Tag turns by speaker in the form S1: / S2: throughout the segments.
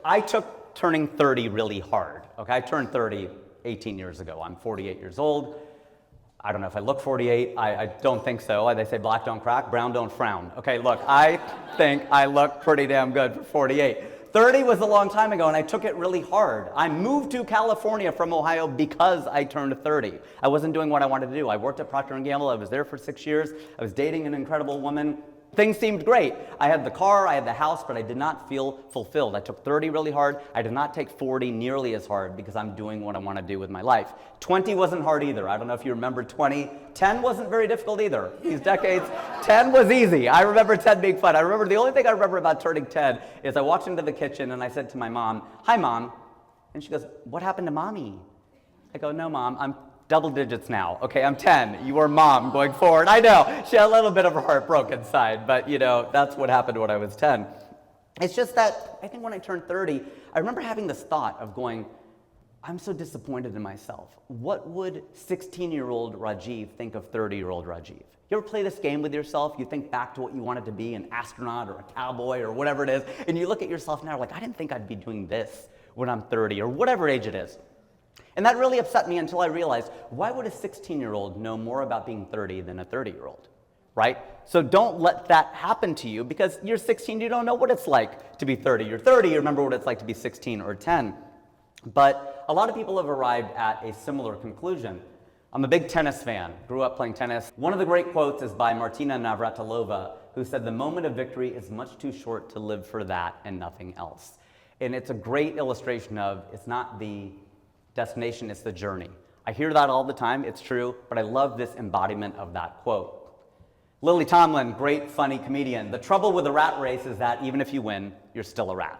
S1: I took turning 30 really hard, okay? I turned 30 18 years ago. I'm 48 years old. I don't know if I look 48. I don't think so. They say black don't crack, brown don't frown. Okay, look, I think I look pretty damn good for 48. 30 was a long time ago, and I took it really hard. I moved to California from Ohio because I turned 30. I wasn't doing what I wanted to do. I worked at Procter & Gamble. I was there for 6 years. I was dating an incredible woman. Things seemed great. I had the car, I had the house, but I did not feel fulfilled. I took 30 really hard. I did not take 40 nearly as hard because I'm doing what I want to do with my life. 20 wasn't hard either. I don't know if you remember 20. 10 wasn't very difficult either. These decades, 10 was easy. I remember 10 being fun. I remember the only thing I remember about turning 10 is I walked into the kitchen and I said to my mom, "Hi, Mom." And she goes, "What happened to Mommy?" I go, "No, Mom, I'm double digits now. Okay, I'm 10. You were Mom going forward." I know, she had a little bit of her heart broke inside, but you know, that's what happened when I was 10. It's just that I think when I turned 30, I remember having this thought of going, I'm so disappointed in myself. What would 16-year-old Rajiv think of 30-year-old Rajiv? You ever play this game with yourself? You think back to what you wanted to be, an astronaut or a cowboy or whatever it is, and you look at yourself now like, I didn't think I'd be doing this when I'm 30 or whatever age it is. And that really upset me until I realized, why would a 16-year-old know more about being 30 than a 30-year-old, right? So don't let that happen to you because you're 16, you don't know what it's like to be 30. You're 30, you remember what it's like to be 16 or 10. But a lot of people have arrived at a similar conclusion. I'm a big tennis fan, grew up playing tennis. One of the great quotes is by Martina Navratilova, who said, "The moment of victory is much too short to live for that and nothing else." And it's a great illustration of, it's not the destination, it's the journey. I hear that all the time, it's true, but I love this embodiment of that quote. Lily Tomlin, great funny comedian. "The trouble with the rat race is that even if you win, you're still a rat."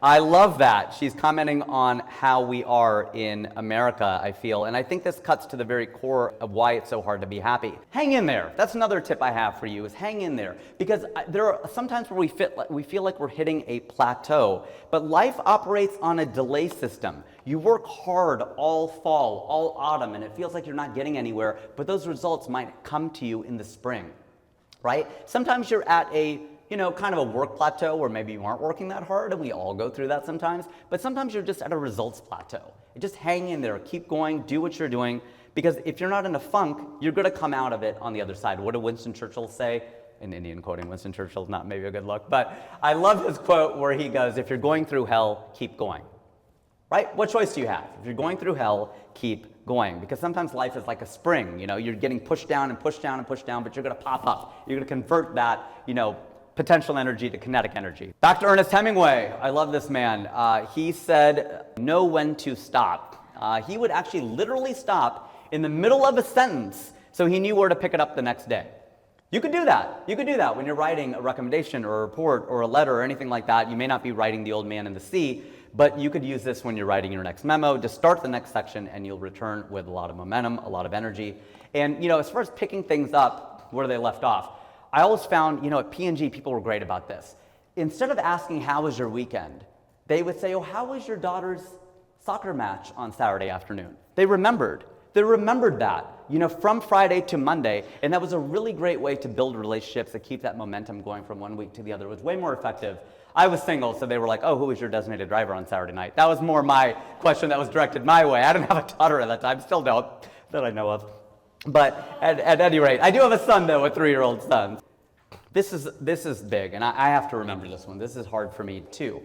S1: I love that. She's commenting on how we are in America, I feel, and I think this cuts to the very core of why it's so hard to be happy. Hang in there. That's another tip I have for you, is hang in there. Because there are sometimes where we feel like we're hitting a plateau, but life operates on a delay system. You work hard all fall, all autumn, and it feels like you're not getting anywhere, but those results might come to you in the spring, right? Sometimes you're at a kind of a work plateau where maybe you aren't working that hard, and we all go through that sometimes, but sometimes you're just at a results plateau. Just hang in there, keep going, do what you're doing, because if you're not in a funk, you're gonna come out of it on the other side. What did Winston Churchill say? An Indian quoting Winston Churchill, not maybe a good look, but I love his quote where he goes, "If you're going through hell, keep going." Right? What choice do you have? If you're going through hell, keep going. Because sometimes life is like a spring, you're getting pushed down and pushed down and pushed down, but you're gonna pop up. You're gonna convert that, potential energy to kinetic energy. Back to Ernest Hemingway. I love this man. He said, "Know when to stop." He would actually literally stop in the middle of a sentence so he knew where to pick it up the next day. You could do that. You could do that when you're writing a recommendation or a report or a letter or anything like that. You may not be writing The Old Man and the Sea, but you could use this when you're writing your next memo. Just start the next section and you'll return with a lot of momentum, a lot of energy. And as far as picking things up where they left off, I always found, at P&G, people were great about this. Instead of asking, "How was your weekend?" they would say, "Oh, how was your daughter's soccer match on Saturday afternoon?" They remembered that, from Friday to Monday, and that was a really great way to build relationships, to keep that momentum going from one week to the other. It was way more effective. I was single, so they were like, "Oh, who was your designated driver on Saturday night?" That was more my question that was directed my way. I didn't have a daughter at that time, still don't, that I know of. But at any rate, I do have a son, though, a 3-year-old son. This is big, and I have to remember this one. This is hard for me, too.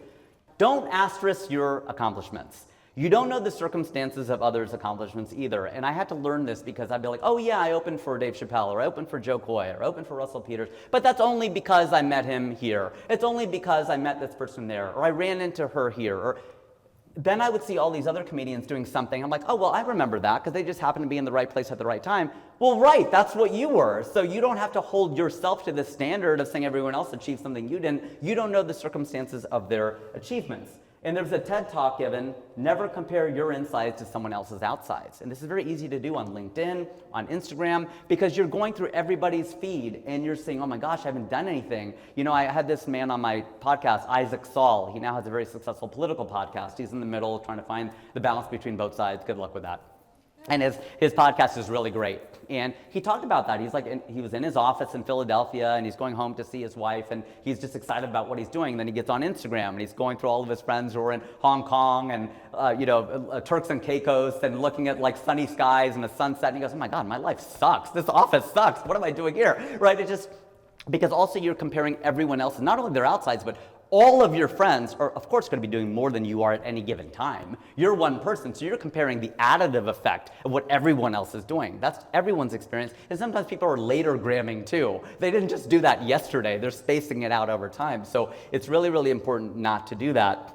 S1: Don't asterisk your accomplishments. You don't know the circumstances of others' accomplishments either. And I had to learn this because I'd be like, "Oh, yeah, I opened for Dave Chappelle, or I opened for Joe Coy, or I opened for Russell Peters, but that's only because I met him here. It's only because I met this person there, or I ran into her here." Or then I would see all these other comedians doing something. I'm like, "Oh, well, I remember that because they just happened to be in the right place at the right time." Well, right, that's what you were. So you don't have to hold yourself to the standard of saying everyone else achieved something you didn't. You don't know the circumstances of their achievements. And there's a TED Talk given, never compare your insides to someone else's outsides. And this is very easy to do on LinkedIn, on Instagram, because you're going through everybody's feed and you're saying, "Oh my gosh, I haven't done anything." I had this man on my podcast, Isaac Saul. He now has a very successful political podcast. He's in the middle trying to find the balance between both sides. Good luck with that. And his podcast is really great. And he talked about that. He's like, he was in his office in Philadelphia and he's going home to see his wife and he's just excited about what he's doing. And then he gets on Instagram and he's going through all of his friends who are in Hong Kong and, Turks and Caicos and looking at like sunny skies and the sunset. And he goes, oh my God, my life sucks. This office sucks. What am I doing here? Right? Because also you're comparing everyone else, not only their outsides, but all of your friends are, of course, going to be doing more than you are at any given time. You're one person, so you're comparing the additive effect of what everyone else is doing. That's everyone's experience. And sometimes people are later gramming too. They didn't just do that yesterday. They're spacing it out over time. So it's really, really important not to do that.